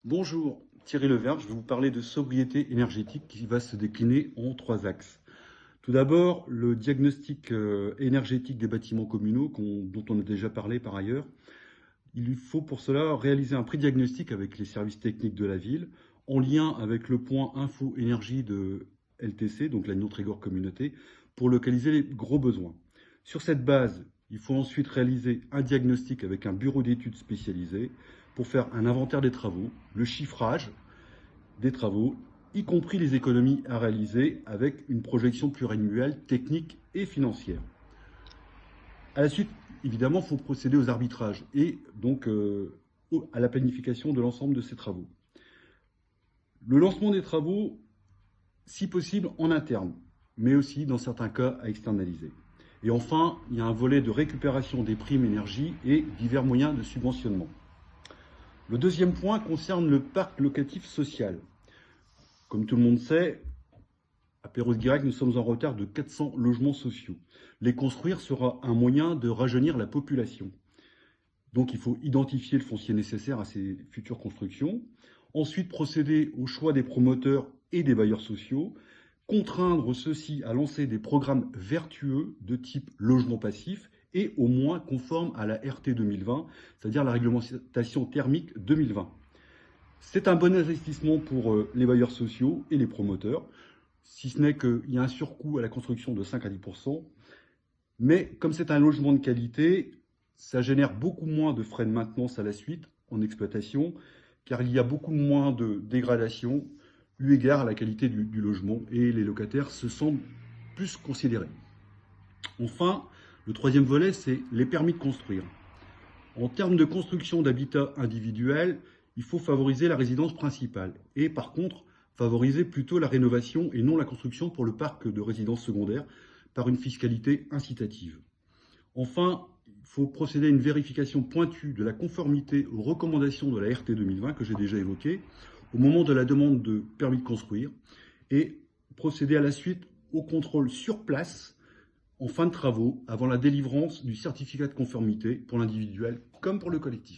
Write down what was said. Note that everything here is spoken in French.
Bonjour, Thierry Leverge, je vais vous parler de sobriété énergétique qui va se décliner en trois axes. Tout d'abord, le diagnostic énergétique des bâtiments communaux, dont on a déjà parlé par ailleurs. Il faut pour cela réaliser un pré-diagnostic avec les services techniques de la ville, en lien avec le point info énergie de LTC, donc la Notre-Égor Communauté, pour localiser les gros besoins. Sur cette base, il faut ensuite réaliser un diagnostic avec un bureau d'études spécialisé pour faire un inventaire des travaux, le chiffrage des travaux, y compris les économies à réaliser avec une projection pluriannuelle technique et financière. À la suite, évidemment, il faut procéder aux arbitrages et donc à la planification de l'ensemble de ces travaux. Le lancement des travaux, si possible, en interne, mais aussi, dans certains cas, à externaliser. Et enfin, il y a un volet de récupération des primes énergie et divers moyens de subventionnement. Le deuxième point concerne le parc locatif social. Comme tout le monde sait, à Perros-Guirec, nous sommes en retard de 400 logements sociaux. Les construire sera un moyen de rajeunir la population. Donc il faut identifier le foncier nécessaire à ces futures constructions. Ensuite, procéder au choix des promoteurs et des bailleurs sociaux. Contraindre ceux-ci à lancer des programmes vertueux de type logement passif et au moins conformes à la RT 2020, c'est-à-dire la réglementation thermique 2020. C'est un bon investissement pour les bailleurs sociaux et les promoteurs, si ce n'est qu'il y a un surcoût à la construction de 5 à 10%. Mais comme c'est un logement de qualité, ça génère beaucoup moins de frais de maintenance à la suite en exploitation, car il y a beaucoup moins de dégradation eu égard à la qualité du logement et les locataires se sentent plus considérés. Enfin, le troisième volet, c'est les permis de construire. En termes de construction d'habitat individuel, il faut favoriser la résidence principale et par contre favoriser plutôt la rénovation et non la construction pour le parc de résidences secondaires par une fiscalité incitative. Enfin, il faut procéder à une vérification pointue de la conformité aux recommandations de la RT 2020 que j'ai déjà évoquées au moment de la demande de permis de construire et procéder à la suite au contrôle sur place en fin de travaux avant la délivrance du certificat de conformité pour l'individuel comme pour le collectif.